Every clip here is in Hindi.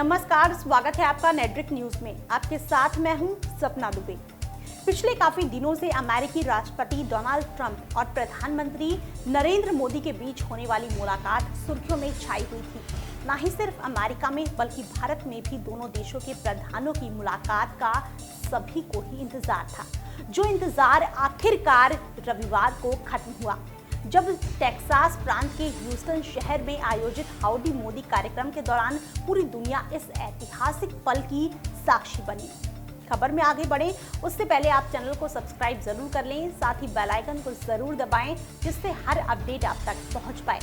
नमस्कार, स्वागत है आपका नेटरिक न्यूज में। आपके साथ मैं हूं सपना दुबे। पिछले काफी दिनों से अमेरिकी राष्ट्रपति डोनाल्ड ट्रंप और प्रधानमंत्री नरेंद्र मोदी के बीच होने वाली मुलाकात सुर्खियों में छाई हुई थी। न ही सिर्फ अमेरिका में बल्कि भारत में भी दोनों देशों के प्रधानों की मुलाकात का सभी को ही इंतजार था, जो इंतजार आखिरकार रविवार को खत्म हुआ, जब टेक्सास प्रांत के ह्यूस्टन शहर में आयोजित हाउडी मोदी कार्यक्रम के दौरान पूरी दुनिया इस ऐतिहासिक पल की साक्षी बनी। खबर में आगे बढ़े उससे पहले आप चैनल को सब्सक्राइब जरूर कर लें, साथ ही बेल आइकन को जरूर दबाएं, जिससे हर अपडेट आप तक पहुंच पाए।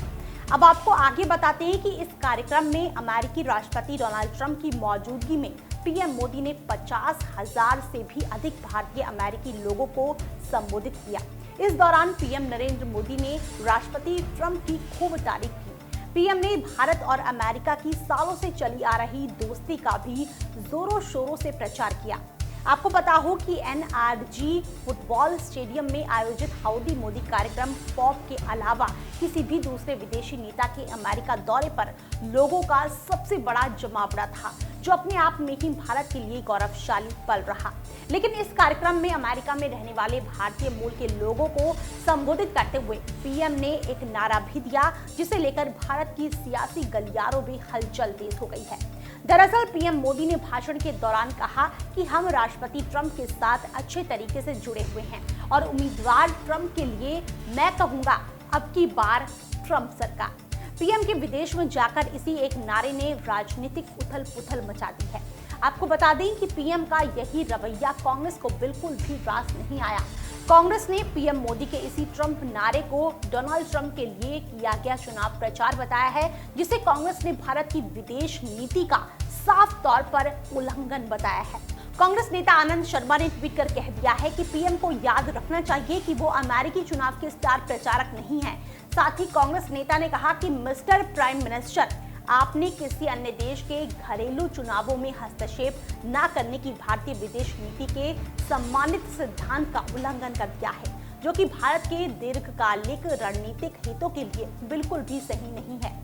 अब आपको आगे बताते हैं कि इस कार्यक्रम में अमेरिकी राष्ट्रपति डोनाल्ड ट्रंप की मौजूदगी में पीएम मोदी ने 50,000 से भी अधिक भारतीय अमेरिकी लोगों को संबोधित किया। इस दौरान पीएम नरेंद्र मोदी ने राष्ट्रपति ट्रंप की खूब तारीफ की। पीएम ने भारत और अमेरिका की सालों से चली आ रही दोस्ती का भी जोरों शोरों से प्रचार किया। आपको पता हो कि एनआरजी फुटबॉल स्टेडियम में आयोजित हाउडी मोदी कार्यक्रम पॉप के अलावा किसी भी दूसरे विदेशी नेता के अमेरिका दौरे पर लोगों का सबसे बड़ा जमावड़ा था, जो अपने आप में ही भारत के लिए गौरवशाली पल रहा। लेकिन इस कार्यक्रम में अमेरिका में रहने वाले भारतीय मूल के लोगों को संबोधित करते हुए पीएम ने एक नारा भी दिया, जिसे लेकर भारत की सियासी गलियारों में हलचल तेज हो गई है। दरअसल पीएम मोदी ने भाषण के दौरान कहा कि हम राष्ट्रपति ट्रंप के साथ अच्छे तरीके से जुड़े हुए हैं और उम्मीदवार ट्रंप के लिए मैं कहूंगा अब की बार ट्रंप सरकार। पीएम के विदेश में जाकर इसी एक नारे ने राजनीतिक उथल पुथल मचा दी है। आपको बता दें कि पीएम का यही रवैया कांग्रेस को बिल्कुल भी रास नहीं आया। कांग्रेस ने पीएम मोदी के इसी ट्रंप नारे को डोनाल्ड ट्रंप के लिए किया गया चुनाव प्रचार बताया है, जिसे कांग्रेस ने भारत की विदेश नीति का साफ तौर पर उल्लंघन बताया है। कांग्रेस नेता आनंद शर्मा ने ट्वीट कर कह दिया है कि पीएम को याद रखना चाहिए कि वो अमेरिकी चुनाव के स्टार प्रचारक नहीं है। साथ ही कांग्रेस नेता ने कहा कि मिस्टर प्राइम मिनिस्टर, आपने किसी अन्य देश के घरेलू चुनावों में हस्तक्षेप न करने की भारतीय विदेश नीति के सम्मानित सिद्धांत का उल्लंघन कर दिया है, जो कि भारत के दीर्घकालिक रणनीतिक हितों के लिए बिल्कुल भी सही नहीं है।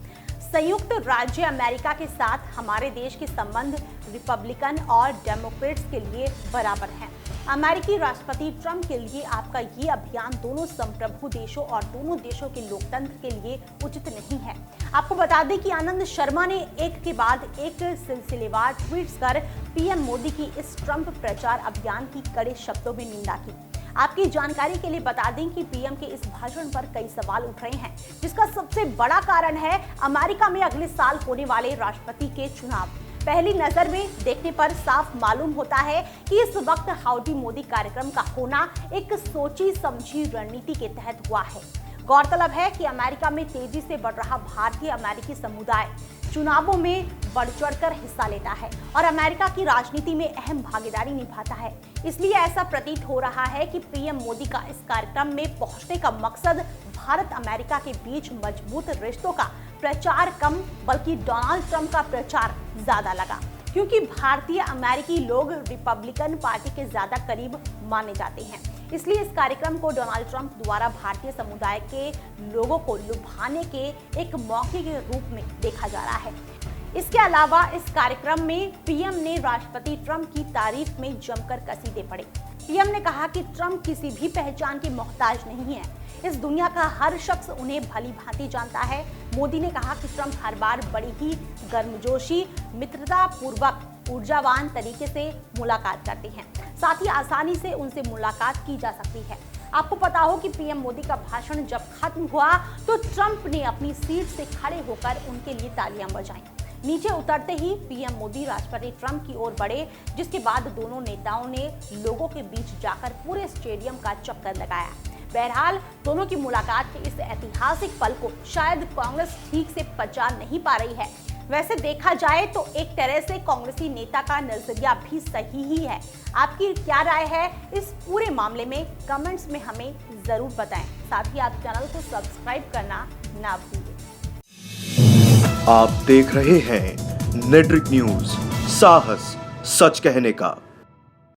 संयुक्त राज्य अमेरिका के साथ हमारे देश के संबंध रिपब्लिकन और डेमोक्रेट्स के लिए बराबर हैं। अमेरिकी राष्ट्रपति ट्रंप के लिए आपका ये अभियान दोनों संप्रभु देशों और दोनों देशों के लोकतंत्र के लिए उचित नहीं है। आपको बता दें कि आनंद शर्मा ने एक के बाद एक सिलसिलेवार ट्वीट्स कर पीएम मोदी की इस ट्रंप प्रचार अभियान की कड़े शब्दों में निंदा की। आपकी जानकारी के लिए बता दें कि पीएम के इस भाषण पर कई सवाल उठ रहे हैं, जिसका सबसे बड़ा कारण है अमेरिका में अगले साल होने वाले राष्ट्रपति के चुनाव। पहली नजर में देखने पर साफ मालूम होता है कि इस वक्त हाउडी मोदी कार्यक्रम का होना एक सोची समझी रणनीति के तहत हुआ है। गौरतलब है कि अमेरिका में तेजी से बढ़ रहा भारतीय अमेरिकी समुदाय चुनावों में बढ़ चढ़कर हिस्सा लेता है और अमेरिका की राजनीति में अहम भागीदारी निभाता है। इसलिए ऐसा प्रतीत हो रहा है कि पीएम मोदी का इस कार्यक्रम में पहुंचने का मकसद भारत अमेरिका के बीच मजबूत रिश्तों का प्रचार कम बल्कि डोनाल्ड ट्रंप का प्रचार ज्यादा लगा, क्योंकि भारतीय अमेरिकी लोग रिपब्लिकन पार्टी के ज्यादा करीब माने जाते हैं। इसलिए इस कार्यक्रम को डोनाल्ड ट्रंप द्वारा भारतीय समुदाय के लोगों को लुभाने के एक मौके के रूप में देखा जा रहा है। इसके अलावा इस कार्यक्रम में पीएम ने राष्ट्रपति ट्रंप की तारीफ में जमकर कसीदे पढ़े। पीएम ने कहा कि ट्रंप किसी भी पहचान के मोहताज नहीं है, इस दुनिया का हर शख्स उन्हें भली भांति जानता है। मोदी ने कहा कि ट्रंप हर बार बड़ी ही गर्मजोशी, मित्रता पूर्वक, ऊर्जावान तरीके से मुलाकात करते हैं, साथ ही आसानी से उनसे मुलाकात की जा सकती है। आपको पता हो कि पीएम मोदी का भाषण जब खत्म हुआ तो ट्रंप ने अपनी सीट से खड़े होकर उनके लिए तालियां बजाईं। नीचे उतरते ही पीएम मोदी राष्ट्रपति ट्रंप की ओर बढ़े, जिसके बाद दोनों नेताओं ने लोगों के बीच जाकर पूरे स्टेडियम का चक्कर लगाया। बहरहाल दोनों की मुलाकात के इस ऐतिहासिक पल को शायद कांग्रेस ठीक से पचा नहीं पा रही है। वैसे देखा जाए तो एक तरह से कांग्रेसी नेता का नजरिया भी सही ही है। आपकी क्या राय है इस पूरे मामले में? कमेंट्स में हमें जरूर बताएं। साथ ही आप चैनल को सब्सक्राइब करना ना भूलें। आप देख रहे हैं नेटरिक न्यूज, साहस सच कहने का।